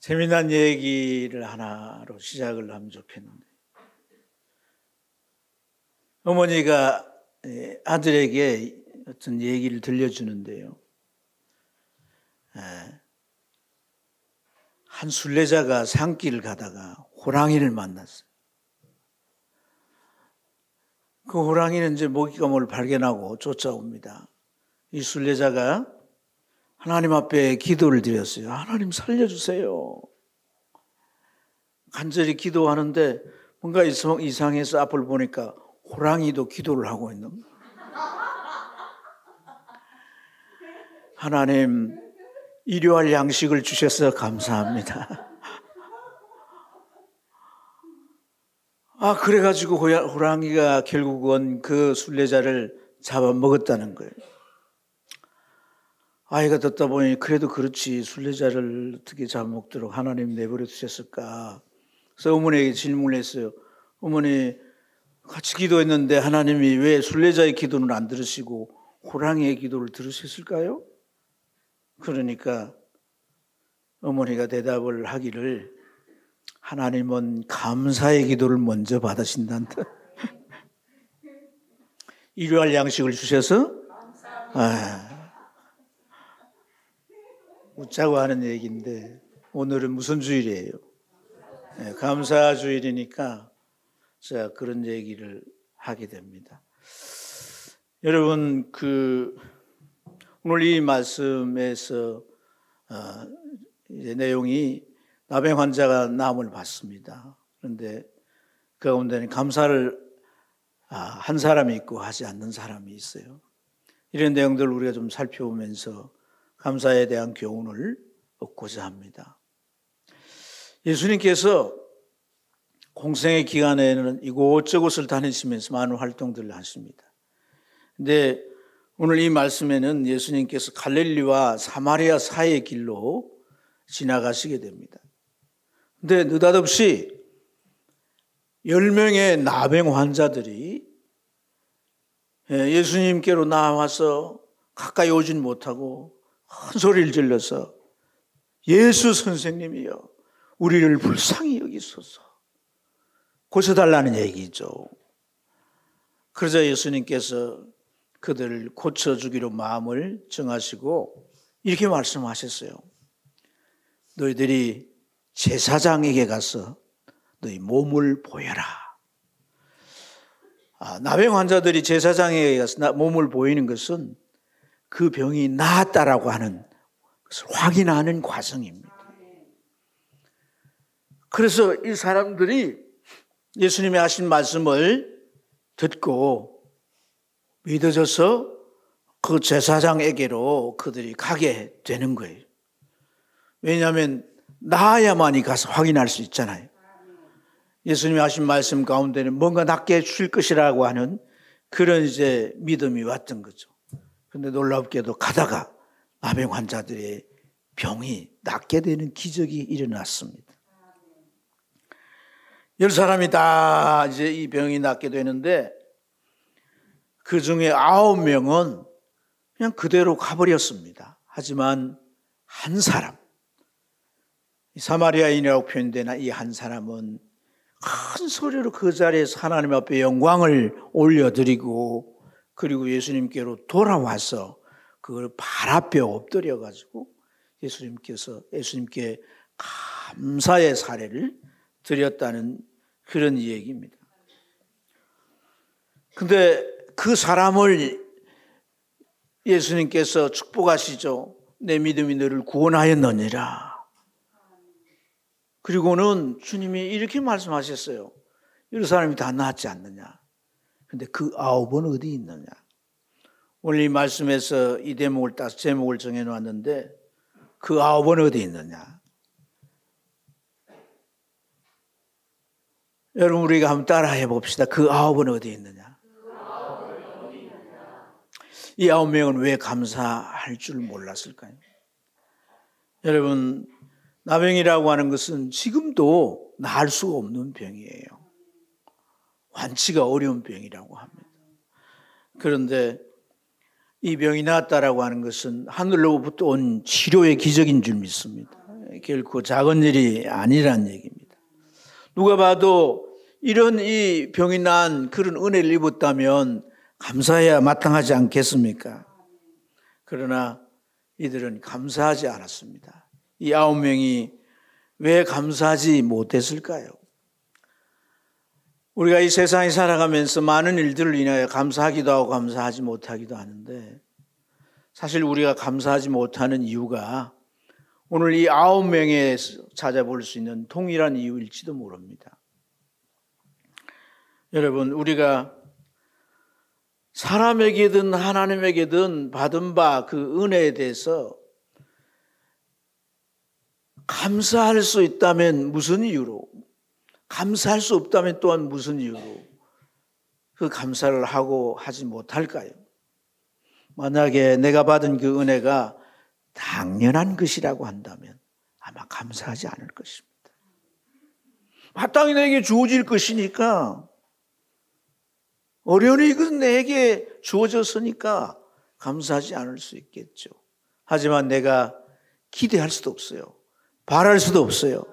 재미난 얘기를 하나로 시작을 하면 좋겠는데, 어머니가 아들에게 어떤 얘기를 들려주는데요. 한 순례자가 산길을 가다가 호랑이를 만났어요. 그 호랑이는 이제 먹잇감을 발견하고 쫓아옵니다. 이 순례자가 하나님 앞에 기도를 드렸어요. 하나님 살려주세요. 간절히 기도하는데 뭔가 이상해서 앞을 보니까 호랑이도 기도를 하고 있는 거예요. 하나님, 일용할 양식을 주셔서 감사합니다. 그래가지고 호랑이가 결국은 그 순례자를 잡아먹었다는 거예요. 아이가 듣다 보니 그래도 그렇지, 순례자를 어떻게 잡아먹도록 하나님 내버려 두셨을까. 그래서 어머니에게 질문을 했어요. 어머니, 같이 기도했는데 하나님이 왜 순례자의 기도는 안 들으시고 호랑이의 기도를 들으셨을까요? 그러니까 어머니가 대답을 하기를, 하나님은 감사의 기도를 먼저 받으신단다. 일용할 양식을 주셔서 웃자고 하는 얘기인데, 오늘은 무슨 주일이에요? 감사 주일이니까 제가 그런 얘기를 하게 됩니다. 여러분, 오늘 이 말씀에서 이제 내용이 나병 환자가 나음을 받습니다. 그런데 그 가운데는 감사를 한 사람이 있고 하지 않는 사람이 있어요. 이런 내용들을 우리가 좀 살펴보면서 감사에 대한 교훈을 얻고자 합니다. 예수님께서 공생의 기간에는 이곳저곳을 다니시면서 많은 활동들을 하십니다. 그런데 오늘 이 말씀에는 예수님께서 갈릴리와 사마리아 사이의 길로 지나가시게 됩니다. 그런데 느닷없이 10명의 나병 환자들이 예수님께로 나와서 가까이 오진 못하고 큰 소리를 질러서, 예수 선생님이여, 우리를 불쌍히 여기소서, 고쳐달라는 얘기죠. 그러자 예수님께서 그들을 고쳐주기로 마음을 정하시고 이렇게 말씀하셨어요. 너희들이 제사장에게 가서 너희 몸을 보여라. 나병 환자들이 제사장에게 가서 몸을 보이는 것은 그 병이 나았다라고 하는 것을 확인하는 과정입니다. 그래서 이 사람들이 예수님이 하신 말씀을 듣고 믿어져서 그 제사장에게로 그들이 가게 되는 거예요. 왜냐하면 나아야만이 가서 확인할 수 있잖아요. 예수님이 하신 말씀 가운데는 뭔가 낫게 해주실 것이라고 하는 그런 이제 믿음이 왔던 거죠. 그런데 놀랍게도 가다가 나병 환자들의 병이 낫게 되는 기적이 일어났습니다. 10사람이 다 이제 이 병이 낫게 되는데, 그 중에 9명은 그냥 그대로 가버렸습니다. 하지만 한 사람, 사마리아인이라고 표현되는 이 한 사람은 큰 소리로 그 자리에서 하나님 앞에 영광을 올려드리고, 그리고 예수님께로 돌아와서 그걸 발 앞에 엎드려가지고 예수님께 감사의 사례를 드렸다는 그런 얘기입니다. 근데 그 사람을 예수님께서 축복하시죠. 내 믿음이 너를 구원하였느니라. 그리고는 주님이 이렇게 말씀하셨어요. 이런 사람이 다 낫지 않느냐. 근데 그 9은 어디 있느냐. 오늘 이 말씀에서 이 대목을 따서 제목을 정해놨는데, 그 9은 어디 있느냐. 여러분, 우리가 한번 따라해 봅시다. 그 9은 어디 있느냐. 이 9명은 왜 감사할 줄 몰랐을까요? 여러분, 나병이라고 하는 것은 지금도 나을 수가 없는 병이에요. 완치가 어려운 병이라고 합니다. 그런데 이 병이 나았다라고 하는 것은 하늘로부터 온 치료의 기적인 줄 믿습니다. 결코 작은 일이 아니란 얘기입니다. 누가 봐도 이런 이 병이 난 그런 은혜를 입었다면 감사해야 마땅하지 않겠습니까? 그러나 이들은 감사하지 않았습니다. 이 9명이 왜 감사하지 못했을까요? 우리가 이 세상에 살아가면서 많은 일들을 인하여 감사하기도 하고 감사하지 못하기도 하는데 사실 우리가 감사하지 못하는 이유가 오늘 이 9명에 찾아볼 수 있는 동일한 이유일지도 모릅니다. 여러분, 우리가 사람에게든 하나님에게든 받은 바 그 은혜에 대해서 감사할 수 있다면 무슨 이유로, 감사할 수 없다면 또한 무슨 이유로 그 감사를 하고 하지 못할까요? 만약에 내가 받은 그 은혜가 당연한 것이라고 한다면 아마 감사하지 않을 것입니다. 마땅히 내게 주어질 것이니까, 어련히 이것은 내게 주어졌으니까 감사하지 않을 수 있겠죠. 하지만 내가 기대할 수도 없어요. 바랄 수도 없어요.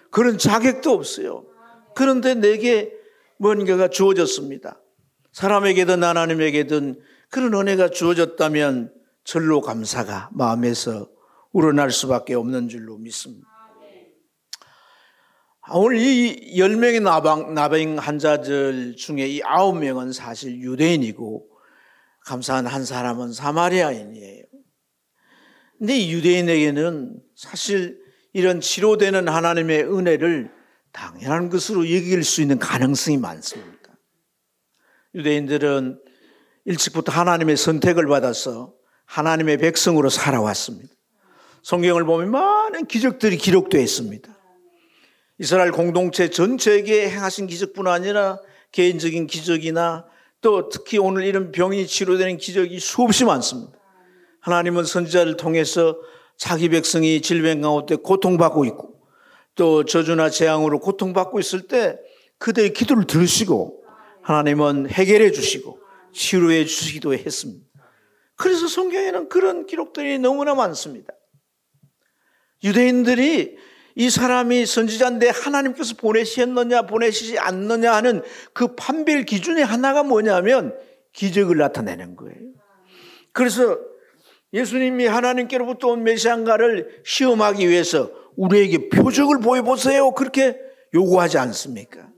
그런 자격도 없어요. 그런데 내게 뭔가가 주어졌습니다. 사람에게든 하나님에게든 그런 은혜가 주어졌다면 절로 감사가 마음에서 우러날 수밖에 없는 줄로 믿습니다. 오늘 이 10명의 나병 환자들 중에 이 9명은 사실 유대인이고 감사한 한 사람은 사마리아인이에요. 근데 이 유대인에게는 사실 이런 치료되는 하나님의 은혜를 당연한 것으로 여길 수 있는 가능성이 많습니다. 유대인들은 일찍부터 하나님의 선택을 받아서 하나님의 백성으로 살아왔습니다. 성경을 보면 많은 기적들이 기록되어 있습니다. 이스라엘 공동체 전체에게 행하신 기적뿐 아니라 개인적인 기적이나 또 특히 오늘 이런 병이 치료되는 기적이 수없이 많습니다. 하나님은 선지자를 통해서 자기 백성이 질병 가운데 고통받고 있고 또 저주나 재앙으로 고통받고 있을 때 그들의 기도를 들으시고 하나님은 해결해 주시고 치료해 주시기도 했습니다. 그래서 성경에는 그런 기록들이 너무나 많습니다. 유대인들이 이 사람이 선지자인데 하나님께서 보내셨느냐 보내시지 않느냐 하는 그 판별 기준의 하나가 뭐냐면 기적을 나타내는 거예요. 그래서 예수님이 하나님께로부터 온 메시아인가를 시험하기 위해서 우리에게 표적을 보여보세요 그렇게 요구하지 않습니까?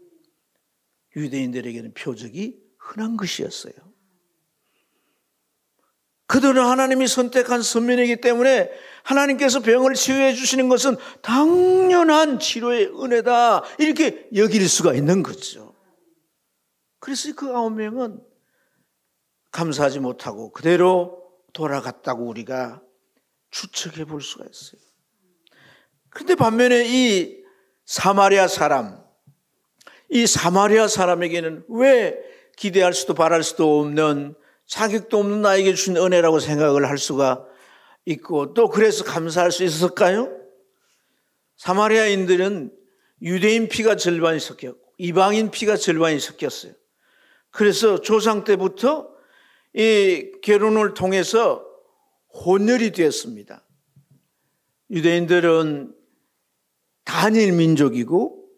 유대인들에게는 표적이 흔한 것이었어요. 그들은 하나님이 선택한 선민이기 때문에 하나님께서 병을 치유해 주시는 것은 당연한 치료의 은혜다 이렇게 여길 수가 있는 거죠. 그래서 그 9명은 감사하지 못하고 그대로 돌아갔다고 우리가 추측해 볼 수가 있어요. 그런데 반면에 이 사마리아 사람에게는 왜 기대할 수도 바랄 수도 없는 자격도 없는 나에게 주신 은혜라고 생각을 할 수가 있고 또 그래서 감사할 수 있었을까요? 사마리아인들은 유대인 피가 절반이 섞였고 이방인 피가 절반이 섞였어요. 그래서 조상 때부터 이 결혼을 통해서 혼혈이 되었습니다. 유대인들은 단일 민족이고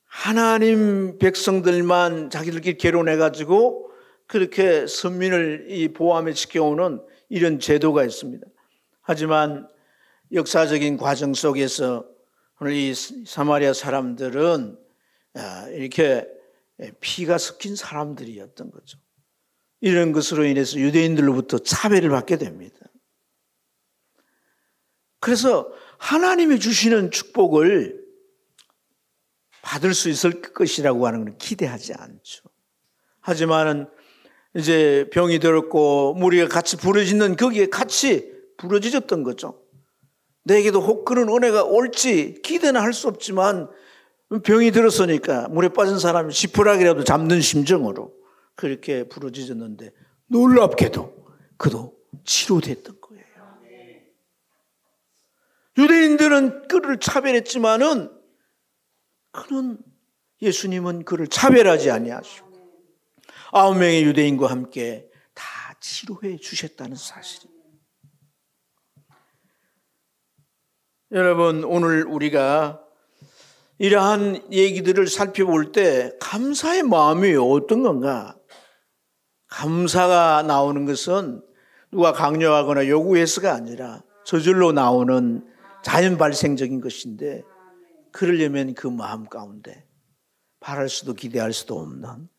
하나님 백성들만 자기들끼리 결혼해가지고 그렇게 선민을 이 보호하며 지켜오는 이런 제도가 있습니다. 하지만 역사적인 과정 속에서 오늘 이 사마리아 사람들은 이렇게 피가 섞인 사람들이었던 거죠. 이런 것으로 인해서 유대인들로부터 차별을 받게 됩니다. 그래서 하나님이 주시는 축복을 받을 수 있을 것이라고 하는 건 기대하지 않죠. 하지만은 이제 병이 들었고 무리가 같이 부르짖는 거기에 같이 부르짖었던 거죠. 내게도 혹 그런 은혜가 올지 기대는 할 수 없지만 병이 들었으니까 물에 빠진 사람이 지푸라기라도 잡는 심정으로 그렇게 부르짖었는데 놀랍게도 그도 치료됐던 거예요. 유대인들은 그를 차별했지만은 그는 예수님은 그를 차별하지 아니하시고 9명의 유대인과 함께 다 치료해 주셨다는 사실입니다. 여러분, 오늘 우리가 이러한 얘기들을 살펴볼 때 감사의 마음이 어떤 건가? 감사가 나오는 것은 누가 강요하거나 요구해서가 아니라 저절로 나오는 자연 발생적인 것인데, 그러려면 그 마음 가운데 바랄 수도 기대할 수도 없는,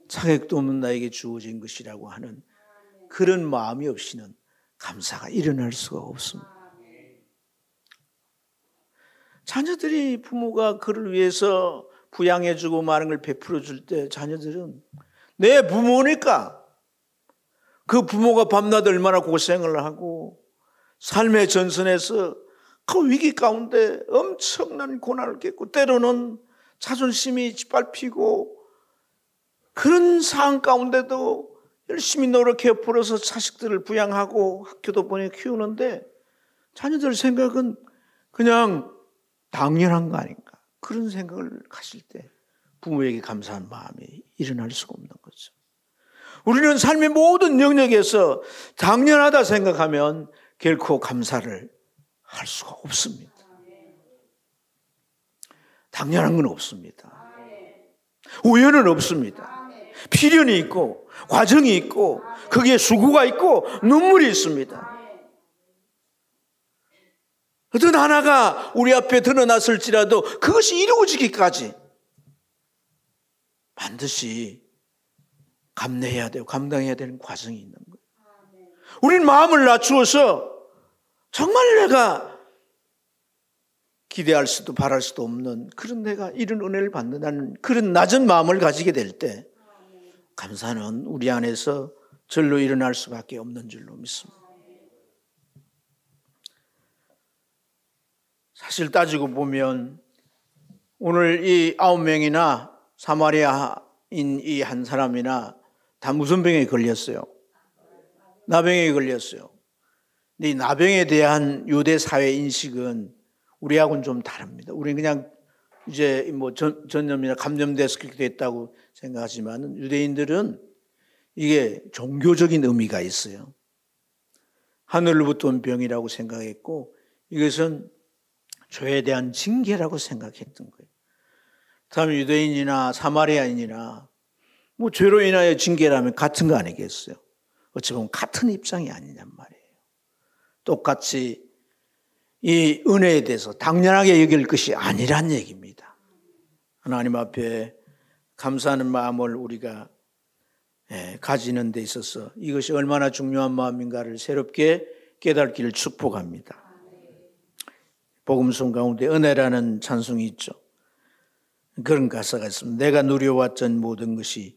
자격도 없는 나에게 주어진 것이라고 하는 그런 마음이 없이는 감사가 일어날 수가 없습니다. 자녀들이 부모가 그를 위해서 부양해주고 많은 걸 베풀어줄 때 자녀들은 내 부모니까, 그 부모가 밤낮 얼마나 고생을 하고 삶의 전선에서 그 위기 가운데 엄청난 고난을 겪고 때로는 자존심이 짓밟히고 그런 상황 가운데도 열심히 노력해 풀어서 자식들을 부양하고 학교도 보내 키우는데 자녀들 생각은 그냥 당연한 거 아닌가, 그런 생각을 가질 때 부모에게 감사한 마음이 일어날 수가 없는 거죠. 우리는 삶의 모든 영역에서 당연하다 생각하면 결코 감사를 할 수가 없습니다. 당연한 건 없습니다. 우연은 없습니다. 필연이 있고 과정이 있고 거기에 수고가 있고 눈물이 있습니다. 어떤 하나가 우리 앞에 드러났을지라도 그것이 이루어지기까지 반드시 감내해야 되고 감당해야 되는 과정이 있는 거예요. 우리는 마음을 낮추어서 정말 내가 기대할 수도 바랄 수도 없는 그런 내가 이런 은혜를 받는다는 그런 낮은 마음을 가지게 될 때 감사는 우리 안에서 절로 일어날 수밖에 없는 줄로 믿습니다. 사실 따지고 보면 오늘 이 9명이나 사마리아인 이 한 사람이나 다 무슨 병에 걸렸어요? 나병에 걸렸어요. 근데 이 나병에 대한 유대 사회 인식은 우리하고는 좀 다릅니다. 우리는 그냥 이제 뭐 전염이나 감염돼서 그렇게 됐다고 생각하지만 유대인들은 이게 종교적인 의미가 있어요. 하늘로부터 온 병이라고 생각했고 이것은 죄에 대한 징계라고 생각했던 거예요. 다음에 유대인이나 사마리아인이나 뭐 죄로 인하여 징계라면 같은 거 아니겠어요? 어찌 보면 같은 입장이 아니냔 말이에요. 똑같이 이 은혜에 대해서 당연하게 여길 것이 아니란 얘기입니다. 하나님 앞에 감사하는 마음을 우리가 가지는 데 있어서 이것이 얼마나 중요한 마음인가를 새롭게 깨닫기를 축복합니다. 복음성 가운데 은혜라는 찬송이 있죠. 그런 가사가 있습니다. 내가 누려왔던 모든 것이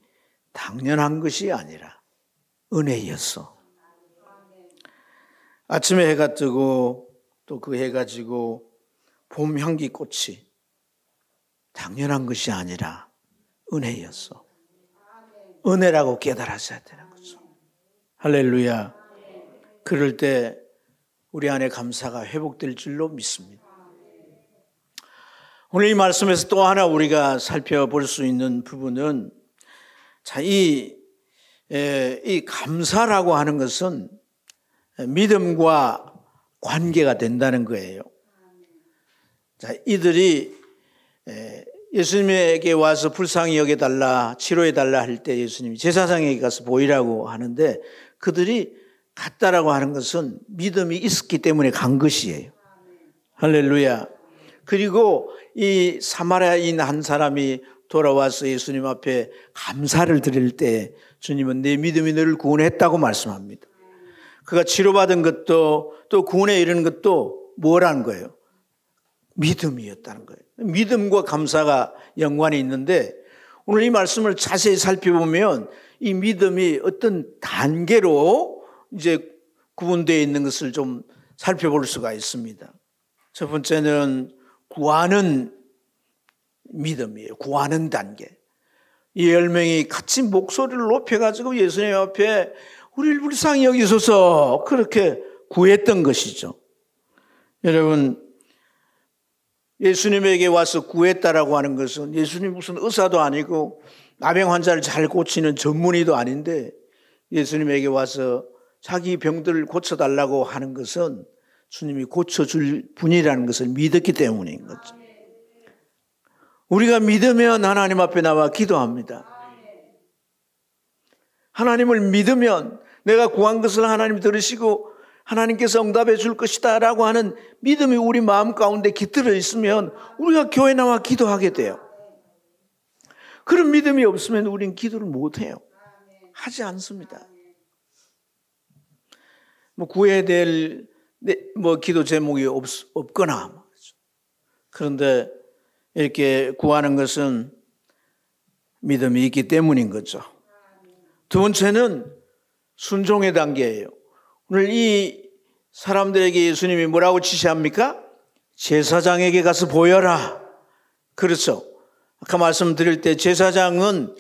당연한 것이 아니라 은혜였어. 아침에 해가 뜨고 또 그 해가 지고 봄 향기 꽃이 당연한 것이 아니라 은혜였어. 은혜라고 깨달았어야 되는 거죠. 할렐루야. 그럴 때 우리 안에 감사가 회복될 줄로 믿습니다. 오늘 이 말씀에서 또 하나 우리가 살펴볼 수 있는 부분은 자, 이 감사라고 하는 것은 믿음과 관계가 된다는 거예요. 자, 이들이 예수님에게 와서 불쌍히 여겨달라, 치료해달라 할 때 예수님이 제사장에게 가서 보이라고 하는데 그들이 갔다라고 하는 것은 믿음이 있었기 때문에 간 것이에요. 할렐루야. 그리고 이 사마리아인 한 사람이 돌아와서 예수님 앞에 감사를 드릴 때 주님은 내 믿음이 너를 구원했다고 말씀합니다. 그가 치료받은 것도 또 구원에 이르는 것도 뭐라는 거예요? 믿음이었다는 거예요. 믿음과 감사가 연관이 있는데 오늘 이 말씀을 자세히 살펴보면 이 믿음이 어떤 단계로 이제 구분되어 있는 것을 좀 살펴볼 수가 있습니다. 첫 번째는 구하는 믿음이에요. 구하는 단계. 이 10명이 같이 목소리를 높여가지고 예수님 앞에 우리를 불쌍히 여기소서 그렇게 구했던 것이죠. 여러분, 예수님에게 와서 구했다라고 하는 것은 예수님 무슨 의사도 아니고 나병 환자를 잘 고치는 전문의도 아닌데 예수님에게 와서 자기 병들을 고쳐달라고 하는 것은 주님이 고쳐줄 분이라는 것을 믿었기 때문인 거죠. 우리가 믿으면 하나님 앞에 나와 기도합니다. 하나님을 믿으면 내가 구한 것을 하나님 들으시고 하나님께서 응답해 줄 것이다 라고 하는 믿음이 우리 마음 가운데 깃들어 있으면 우리가 교회 나와 기도하게 돼요. 그런 믿음이 없으면 우리는 기도를 못해요. 하지 않습니다. 구해야 될 기도 제목이 없거나. 그런데 이렇게 구하는 것은 믿음이 있기 때문인 거죠. 두 번째는 순종의 단계예요. 오늘 이 사람들에게 예수님이 뭐라고 지시합니까? 제사장에게 가서 보여라. 그렇죠. 아까 말씀드릴 때 제사장은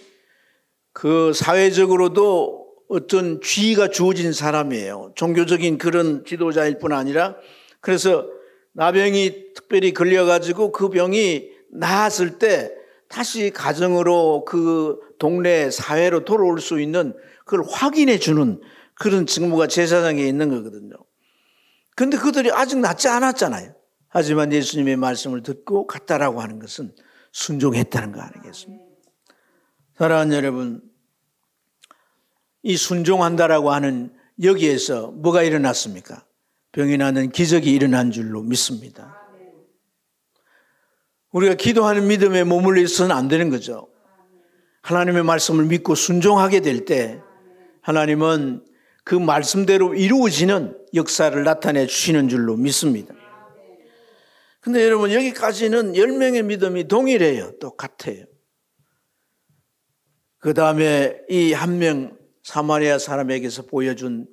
그 사회적으로도 어떤 지위가 주어진 사람이에요. 종교적인 그런 지도자일 뿐 아니라 그래서 나병이 특별히 걸려가지고 그 병이 나았을 때 다시 가정으로 그 동네 사회로 돌아올 수 있는 그걸 확인해 주는 그런 직무가 제사장에 있는 거거든요. 그런데 그들이 아직 낫지 않았잖아요. 하지만 예수님의 말씀을 듣고 갔다라고 하는 것은 순종했다는 거 아니겠습니까? 사랑하는 여러분, 이 순종한다라고 하는 여기에서 뭐가 일어났습니까? 병이 나는 기적이 일어난 줄로 믿습니다. 우리가 기도하는 믿음에 머물러 있어서는 안 되는 거죠. 하나님의 말씀을 믿고 순종하게 될 때 하나님은 그 말씀대로 이루어지는 역사를 나타내 주시는 줄로 믿습니다. 근데 여러분 여기까지는 10명의 믿음이 동일해요. 똑같아요. 그 다음에 이 한 명 사마리아 사람에게서 보여준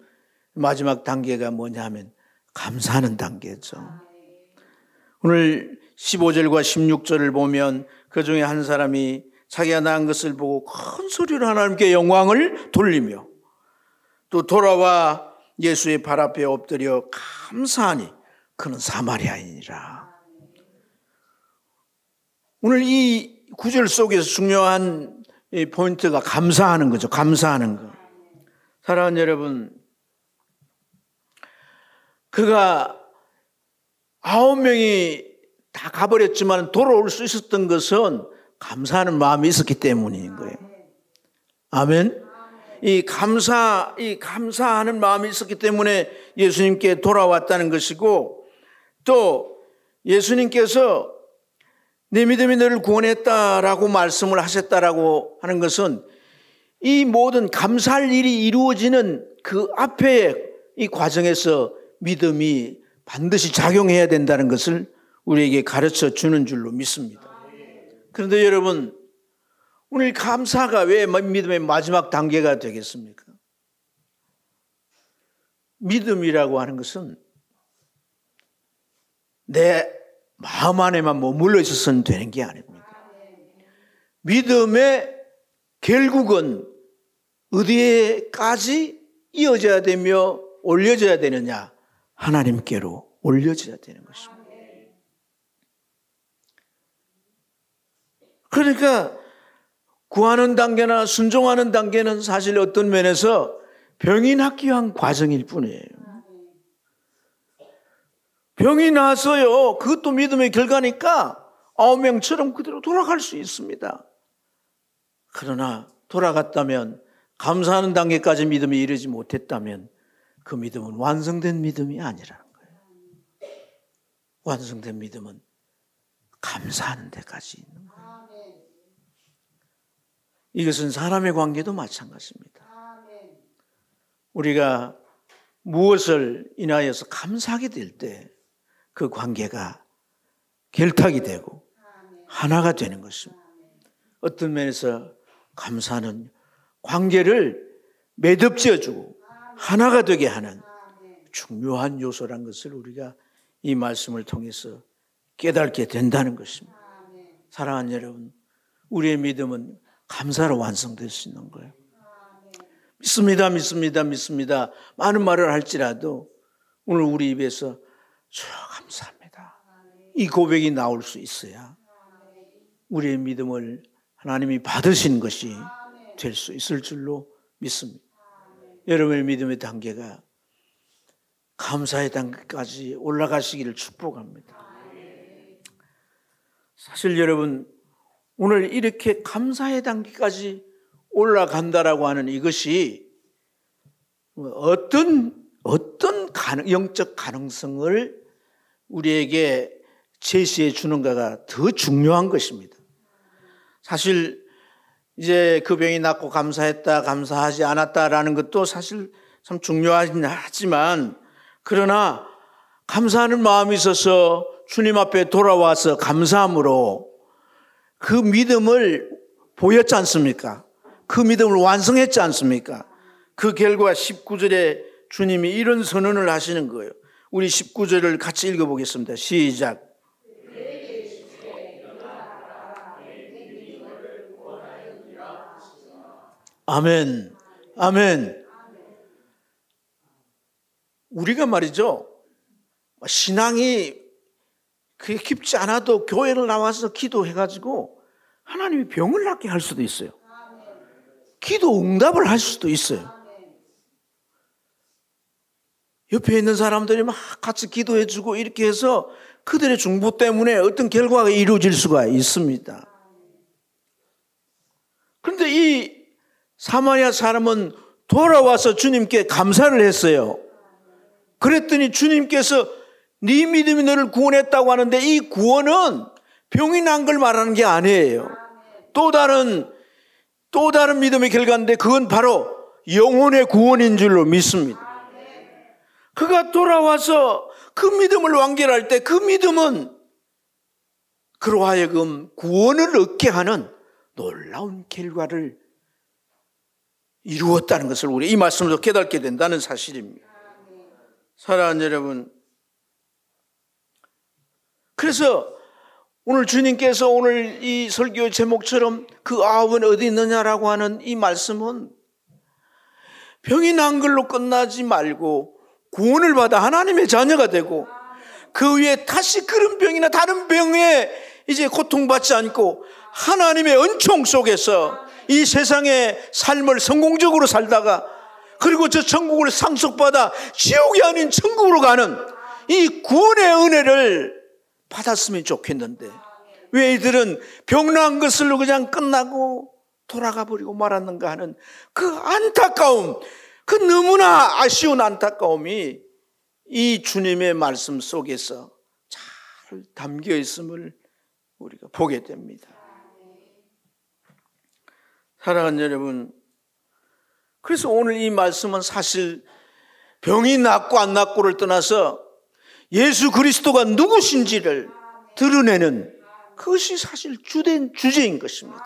마지막 단계가 뭐냐 하면 감사하는 단계죠. 오늘 15절과 16절을 보면 그 중에 한 사람이 자기가 낳은 것을 보고 큰 소리로 하나님께 영광을 돌리며 또 돌아와 예수의 발 앞에 엎드려 감사하니 그는 사마리아인이라. 오늘 이 구절 속에서 중요한 포인트가 감사하는 거죠. 감사하는 거. 사랑하는 여러분, 그가 9명이 다 가버렸지만 돌아올 수 있었던 것은 감사하는 마음이 있었기 때문인 거예요. 아멘. 이 감사하는 마음이 있었기 때문에 예수님께 돌아왔다는 것이고, 또 예수님께서 내 믿음이 너를 구원했다라고 말씀을 하셨다라고 하는 것은 이 모든 감사할 일이 이루어지는 그 앞에 이 과정에서 믿음이 반드시 작용해야 된다는 것을 우리에게 가르쳐 주는 줄로 믿습니다. 그런데 여러분, 오늘 감사가 왜 믿음의 마지막 단계가 되겠습니까? 믿음이라고 하는 것은 내 마음 안에만 머물러 있어서는 되는 게 아닙니다. 믿음의 결국은 어디에까지 이어져야 되며 올려져야 되느냐? 하나님께로 올려져야 되는 것입니다. 그러니까 구하는 단계나 순종하는 단계는 사실 어떤 면에서 병이 낫기 위한 과정일 뿐이에요. 병이 나서요, 그것도 믿음의 결과니까 9명처럼 그대로 돌아갈 수 있습니다. 그러나 돌아갔다면, 감사하는 단계까지 믿음이 이르지 못했다면 그 믿음은 완성된 믿음이 아니라는 거예요. 완성된 믿음은 감사하는 데까지 있는 거예요. 이것은 사람의 관계도 마찬가지입니다. 우리가 무엇을 인하여서 감사하게 될 때 그 관계가 결탁이 되고 하나가 되는 것입니다. 어떤 면에서 감사는 관계를 매듭지어주고 하나가 되게 하는 중요한 요소란 것을 우리가 이 말씀을 통해서 깨닫게 된다는 것입니다. 사랑하는 여러분, 우리의 믿음은 감사로 완성될 수 있는 거예요. 믿습니다. 많은 말을 할지라도 오늘 우리 입에서 주여 감사합니다. 이 고백이 나올 수 있어야 우리의 믿음을 하나님이 받으신 것이 될 수 있을 줄로 믿습니다. 여러분의 믿음의 단계가 감사의 단계까지 올라가시기를 축복합니다. 사실 여러분, 오늘 이렇게 감사의 단계까지 올라간다라고 하는 이것이 어떤 영적 가능성을 우리에게 제시해 주는가가 더 중요한 것입니다. 사실 이제 그 병이 낫고 감사했다, 감사하지 않았다라는 것도 사실 참 중요하긴 하지만, 그러나 감사하는 마음이 있어서 주님 앞에 돌아와서 감사함으로 그 믿음을 보였지 않습니까? 그 믿음을 완성했지 않습니까? 그 결과 19절에 주님이 이런 선언을 하시는 거예요. 우리 19절을 같이 읽어보겠습니다. 시작. 아멘. 아멘. 우리가 말이죠, 신앙이 그게 깊지 않아도 교회를 나와서 기도해가지고 하나님이 병을 낫게 할 수도 있어요. 기도 응답을 할 수도 있어요. 옆에 있는 사람들이 막 같이 기도해주고 이렇게 해서 그들의 중보 때문에 어떤 결과가 이루어질 수가 있습니다. 그런데 이 사마리아 사람은 돌아와서 주님께 감사를 했어요. 그랬더니 주님께서 네 믿음이 너를 구원했다고 하는데, 이 구원은 병이 난 걸 말하는 게 아니에요. 또 다른 믿음의 결과인데, 그건 바로 영혼의 구원인 줄로 믿습니다. 그가 돌아와서 그 믿음을 완결할 때, 그 믿음은 그로 하여금 구원을 얻게 하는 놀라운 결과를 이루었다는 것을 우리 이 말씀으로 깨닫게 된다는 사실입니다. 사랑하는 여러분, 그래서 오늘 주님께서 오늘 이 설교 제목처럼 그 아합은 어디 있느냐라고 하는 이 말씀은 병이 난 걸로 끝나지 말고 구원을 받아 하나님의 자녀가 되고, 그 위에 다시 그런 병이나 다른 병에 이제 고통받지 않고 하나님의 은총 속에서 이 세상의 삶을 성공적으로 살다가, 그리고 저 천국을 상속받아 지옥이 아닌 천국으로 가는 이 구원의 은혜를 받았으면 좋겠는데, 왜 이들은 병난 것으로 그냥 끝나고 돌아가 버리고 말았는가 하는 그 안타까움, 그 너무나 아쉬운 안타까움이 이 주님의 말씀 속에서 잘 담겨 있음을 우리가 보게 됩니다. 사랑하는 여러분, 그래서 오늘 이 말씀은 사실 병이 낫고 안 낫고를 떠나서 예수 그리스도가 누구신지를 드러내는 그것이 사실 주된 주제인 것입니다.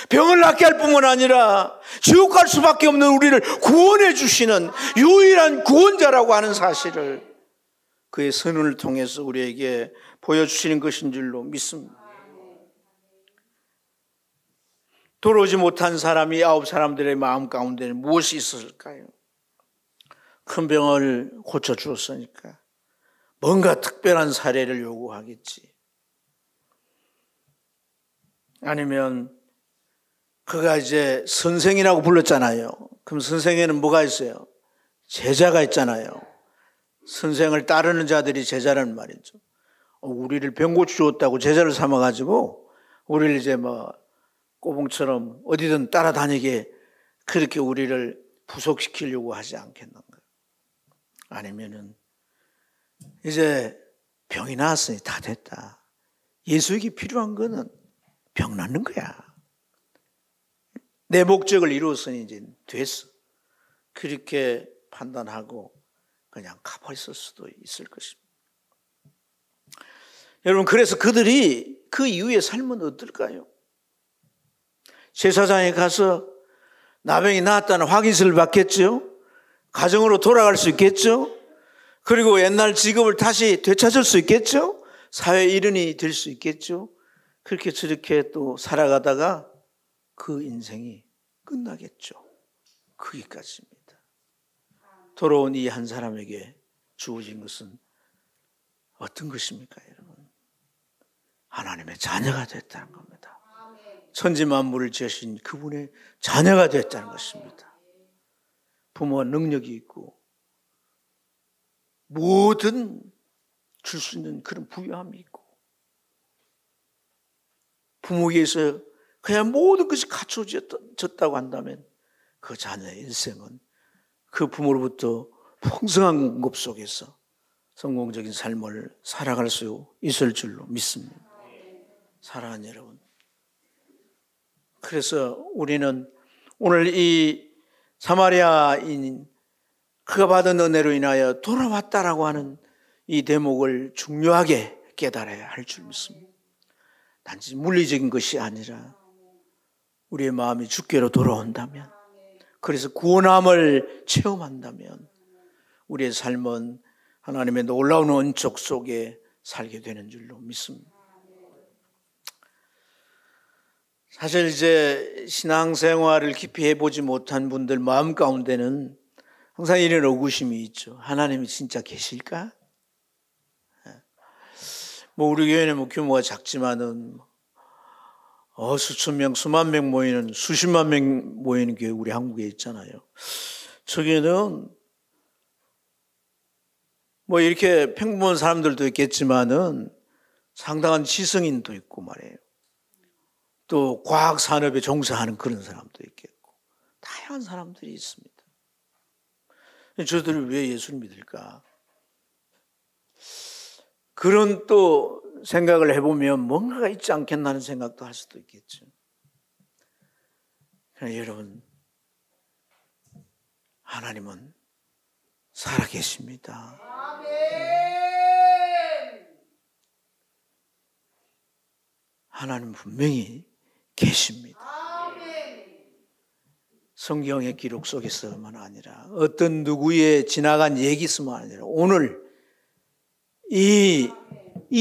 병을 낫게 할 뿐만 아니라 지옥 갈 수밖에 없는 우리를 구원해 주시는 유일한 구원자라고 하는 사실을 그의 선언을 통해서 우리에게 보여주시는 것인 줄로 믿습니다. 돌아오지 못한 사람이 9사람들의 마음 가운데는 무엇이 있었을까요? 큰 병을 고쳐주었으니까 뭔가 특별한 사례를 요구하겠지. 아니면 그가 이제 선생이라고 불렀잖아요. 그럼 선생에는 뭐가 있어요? 제자가 있잖아요. 선생을 따르는 자들이 제자라는 말이죠. 우리를 병 고쳐주었다고 제자를 삼아가지고 우리를 이제 꼬붕처럼 어디든 따라다니게 그렇게 우리를 부속시키려고 하지 않겠는가? 아니면은 이제 병이 나았으니 다 됐다. 예수에게 필요한 거는 병 낫는 거야. 내 목적을 이루었으니 이제 됐어. 그렇게 판단하고 그냥 가버렸을 수도 있을 것입니다. 여러분, 그래서 그들이 그 이후의 삶은 어떨까요? 제사장에 가서 나병이 나았다는 확인서를 받겠죠. 가정으로 돌아갈 수 있겠죠. 그리고 옛날 직업을 다시 되찾을 수 있겠죠. 사회 일원이 될 수 있겠죠. 그렇게 저렇게 또 살아가다가 그 인생이 끝나겠죠. 거기까지입니다. 돌아온 이 한 사람에게 주어진 것은 어떤 것입니까, 여러분? 하나님의 자녀가 됐다는 겁니다. 천지 만물을 지으신 그분의 자녀가 됐다는 것입니다. 부모와 능력이 있고 뭐든 줄 수 있는 그런 부유함이 있고, 부모에게서 그냥 모든 것이 갖춰졌다고 한다면 그 자녀의 일생은 그 부모로부터 풍성한 공급 속에서 성공적인 삶을 살아갈 수 있을 줄로 믿습니다. 사랑하는 여러분, 그래서 우리는 오늘 이 사마리아인 그가 받은 은혜로 인하여 돌아왔다라고 하는 이 대목을 중요하게 깨달아야 할 줄 믿습니다. 단지 물리적인 것이 아니라 우리의 마음이 주께로 돌아온다면, 그래서 구원함을 체험한다면 우리의 삶은 하나님의 놀라운 은총 속에 살게 되는 줄로 믿습니다. 사실 이제 신앙생활을 깊이 해보지 못한 분들 마음 가운데는 항상 이런 의구심이 있죠. 하나님이 진짜 계실까? 우리 교회는 규모가 작지만은 수천 명, 수만 명 모이는, 수십만 명 모이는 교회 우리 한국에 있잖아요. 저기는 이렇게 평범한 사람들도 있겠지만은 상당한 지성인도 있고 말이에요. 또 과학 산업에 종사하는 그런 사람도 있겠고 다양한 사람들이 있습니다. 저들이 왜 예수를 믿을까? 그런 또 생각을 해보면 뭔가가 있지 않겠나 하는 생각도 할 수도 있겠죠. 그러나 여러분, 하나님은 살아계십니다. 하나님 분명히 계십니다. 성경의 기록 속에서만 아니라 어떤 누구의 지나간 얘기서만 아니라 오늘 이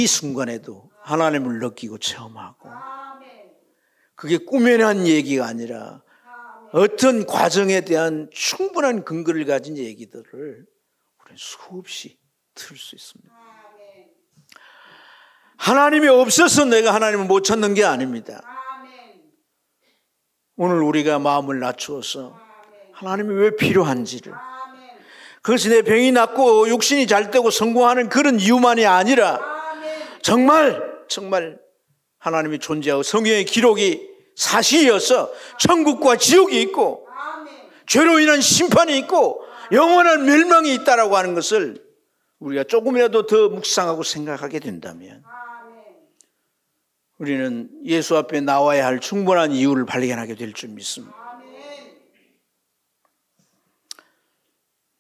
순간에도 하나님을 느끼고 체험하고, 그게 꾸며낸 얘기가 아니라 어떤 과정에 대한 충분한 근거를 가진 얘기들을 우리는 수없이 들을 수 있습니다. 하나님이 없어서 내가 하나님을 못 찾는 게 아닙니다. 오늘 우리가 마음을 낮추어서 하나님이 왜 필요한지를, 그것이 내 병이 낫고 육신이 잘 되고 성공하는 그런 이유만이 아니라 정말 하나님이 존재하고 성경의 기록이 사실이어서 천국과 지옥이 있고 죄로 인한 심판이 있고 영원한 멸망이 있다라고 하는 것을 우리가 조금이라도 더 묵상하고 생각하게 된다면 우리는 예수 앞에 나와야 할 충분한 이유를 발견하게 될 줄 믿습니다.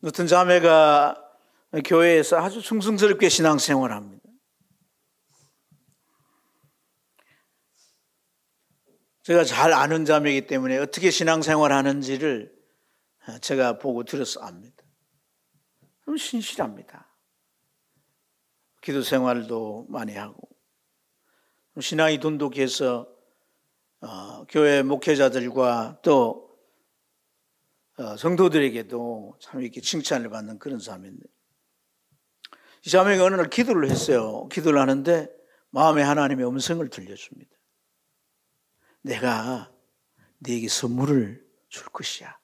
어떤 자매가 교회에서 아주 충성스럽게 신앙생활을 합니다. 제가 잘 아는 자매이기 때문에 어떻게 신앙생활을 하는지를 제가 보고 들어서 압니다. 신실합니다. 기도 생활도 많이 하고 신앙이 돈독해서 교회 목회자들과 또 성도들에게도 참 이렇게 칭찬을 받는 그런 자매인데, 이 자매가 어느 날 기도를 했어요. 기도를 하는데 마음에 하나님의 음성을 들려줍니다. 내가 네게 선물을 줄 것이야.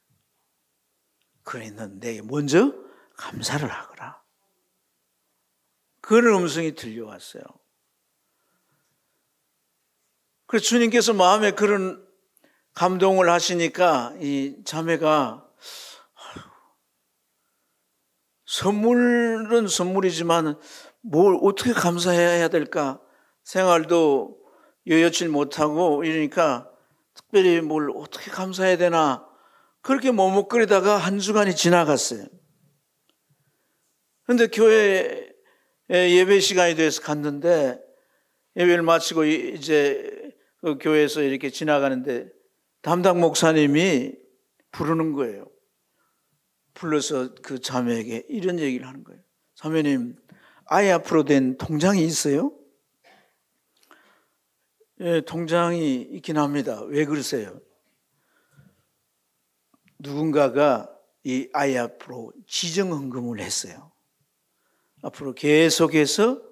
그러니 넌 내게 먼저 감사를 하거라. 그런 음성이 들려왔어요. 그래서 주님께서 마음에 그런 감동을 하시니까 이 자매가 선물은 선물이지만 뭘 어떻게 감사해야 될까 생활도 여여칠 못하고 이러니까 특별히 뭘 어떻게 감사해야 되나 그렇게 머뭇거리다가 한 주간이 지나갔어요. 그런데 교회 예배 시간이 돼서 갔는데 예배를 마치고 이제 그 교회에서 이렇게 지나가는데 담당 목사님이 부르는 거예요. 불러서 그 자매에게 이런 얘기를 하는 거예요. 자매님, 아이 앞으로 된 통장이 있어요? 예, 통장이 있긴 합니다. 왜 그러세요? 누군가가 이 아이 앞으로 지정헌금을 했어요. 앞으로 계속해서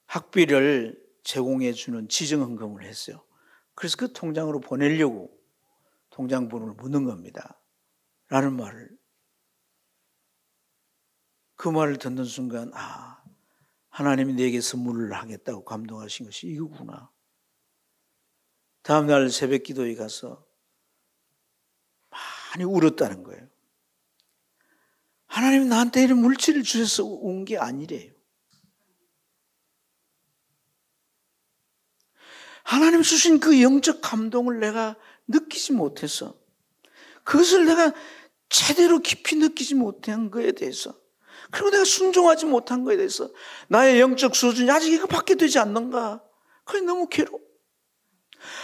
학비를 제공해 주는 지정헌금을 했어요. 그래서 그 통장으로 보내려고 통장 번호를 묻는 겁니다. 라는 말을. 그 말을 듣는 순간 하나님이 내게 선물을 하겠다고 감동하신 것이 이거구나. 다음날 새벽 기도에 가서 많이 울었다는 거예요. 하나님이 나한테 이런 물질을 주셔서 온 게 아니래요. 하나님 주신 그 영적 감동을 내가 느끼지 못해서, 그것을 내가 제대로 깊이 느끼지 못한 거에 대해서, 그리고 내가 순종하지 못한 거에 대해서 나의 영적 수준이 아직 이거밖에 되지 않는가? 그게 너무 괴로워.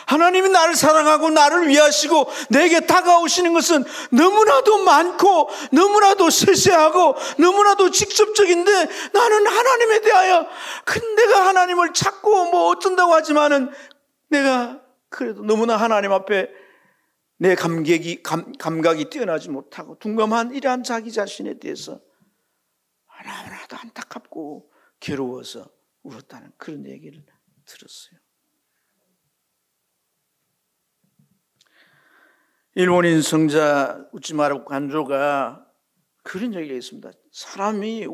하나님이 나를 사랑하고 나를 위하시고 내게 다가오시는 것은 너무나도 많고 너무나도 세세하고 너무나도 직접적인데, 나는 하나님에 대하여 내가 하나님을 찾고 뭐 어쩐다고 하지만은 내가 그래도 너무나 하나님 앞에 내 감각이 뛰어나지 못하고 둔감한 이러한 자기 자신에 대해서 너무나도 안타깝고 괴로워서 울었다는 그런 얘기를 들었어요. 일본인 성자 우치마루 간조가 그런 얘기를 했습니다. 사람이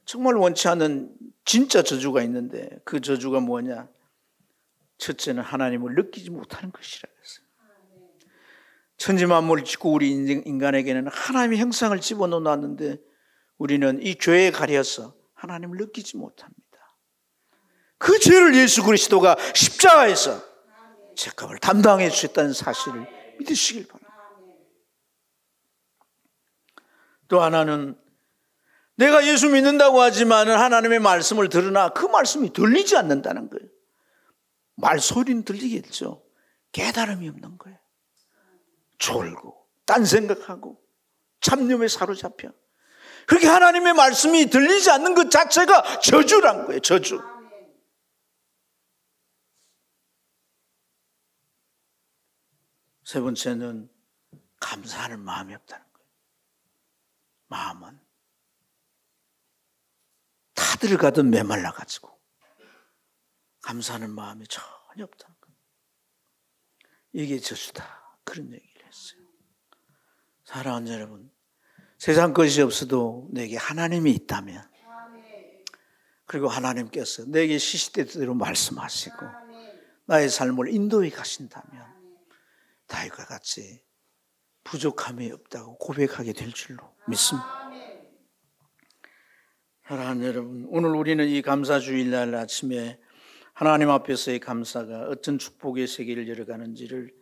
정말 원치 않는 진짜 저주가 있는데, 그 저주가 뭐냐? 첫째는 하나님을 느끼지 못하는 것이라고 했어요. 천지만물을 짓고 우리 인간에게는 하나님의 형상을 집어넣어놨는데 우리는 이 죄에 가려서 하나님을 느끼지 못합니다. 그 죄를 예수 그리스도가 십자가에서 죄값을 담당해 주셨다는 사실을 믿으시길 바랍니다. 또 하나는 내가 예수 믿는다고 하지만 하나님의 말씀을 들으나 그 말씀이 들리지 않는다는 거예요. 말소리는 들리겠죠. 깨달음이 없는 거예요. 졸고 딴 생각하고 잡념에 사로잡혀. 그렇게 하나님의 말씀이 들리지 않는 것 자체가 저주란 거예요. 저주. 세 번째는 감사하는 마음이 없다는 거예요. 마음은 다 들어가든 메말라가지고 감사하는 마음이 전혀 없다는 거예요. 이게 저주다. 그런 얘기를 했어요. 사랑하는 여러분, 세상 것이 없어도 내게 하나님이 있다면, 그리고 하나님께서 내게 시시때때로 말씀하시고 나의 삶을 인도해 가신다면 다윗과 같이 부족함이 없다고 고백하게 될 줄로 믿습니다. 사랑하는 여러분, 오늘 우리는 이 감사주일날 아침에 하나님 앞에서의 감사가 어떤 축복의 세계를 열어가는지를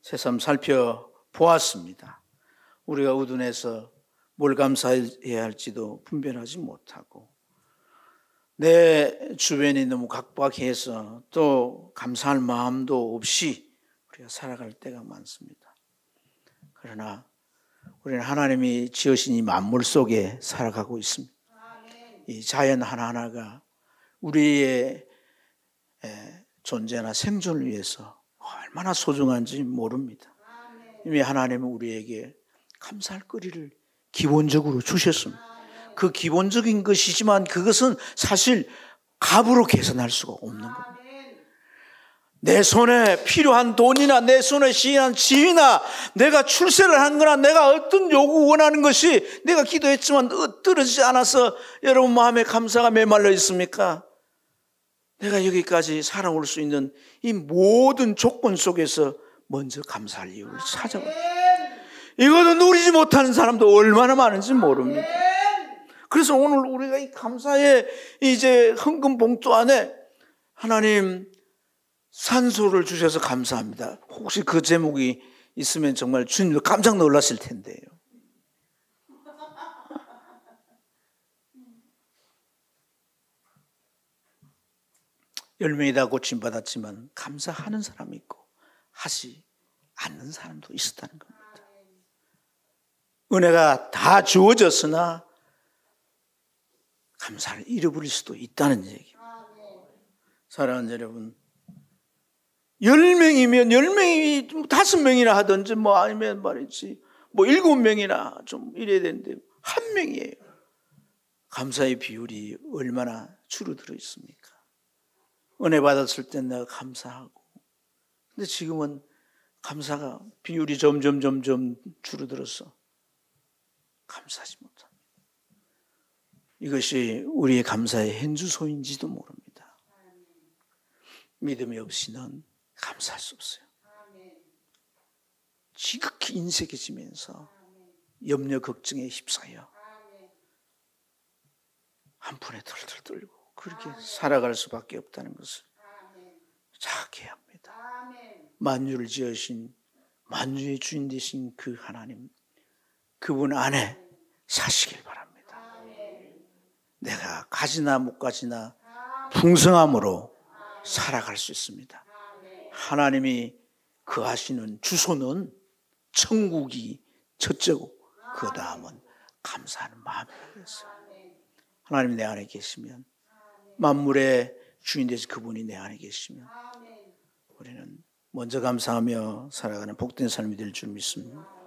새삼 살펴보았습니다. 우리가 우둔해서 뭘 감사해야 할지도 분별하지 못하고 내 주변이 너무 각박해서 또 감사할 마음도 없이 우리가 살아갈 때가 많습니다. 그러나 우리는 하나님이 지으신 이 만물 속에 살아가고 있습니다. 이 자연 하나하나가 우리의 존재나 생존을 위해서 얼마나 소중한지 모릅니다. 이미 하나님은 우리에게 감사할 거리를 기본적으로 주셨습니다. 그 기본적인 것이지만 그것은 사실 값으로 계산할 수가 없는 겁니다. 내 손에 필요한 돈이나 내 손에 시인한 지위나 내가 출세를 한 거나 내가 어떤 요구 원하는 것이 내가 기도했지만 떨어지지 않아서 여러분 마음에 감사가 메말라 있습니까? 내가 여기까지 살아올 수 있는 이 모든 조건 속에서 먼저 감사할 이유를 찾아봐요. 이것도 누리지 못하는 사람도 얼마나 많은지 모릅니다. 그래서 오늘 우리가 이 감사의 이제 헌금 봉투 안에 하나님 산소를 주셔서 감사합니다. 혹시 그 제목이 있으면 정말 주님도 깜짝 놀라실 텐데요. 열명이 다 고침받았지만 감사하는 사람이 있고 하지 않는 사람도 있었다는 겁니다. 은혜가 다 주어졌으나 감사를 잃어버릴 수도 있다는 얘기입니다. 사랑하는 여러분, 10명이면 10명이 5명이나 하든지 아니면 말이지 7명이나 좀 이래야 되는데 1명이에요. 감사의 비율이 얼마나 줄어들어 있습니까? 은혜 받았을 때 내가 감사하고, 근데 지금은 감사가 비율이 점점 줄어들어서 감사하지 못합니다. 이것이 우리의 감사의 현주소인지도 모릅니다. 믿음이 없이는 감사할 수 없어요. 지극히 인색해지면서 염려 걱정에 휩싸여 한푼에 덜덜 떨고 그렇게 살아갈 수밖에 없다는 것을 자각해야 합니다. 만유를 지으신 만유의 주인 되신 그 하나님, 그분 안에 사시길 바랍니다. 내가 가지나 못 가지나 풍성함으로 살아갈 수 있습니다. 하나님이 거하시는 주소는 천국이 첫째고 그 다음은 감사하는 마음이라고 그랬어요. 하나님 내 안에 계시면, 만물의 주인 되신 그분이 내 안에 계시면 우리는 먼저 감사하며 살아가는 복된 삶이 될 줄 믿습니다.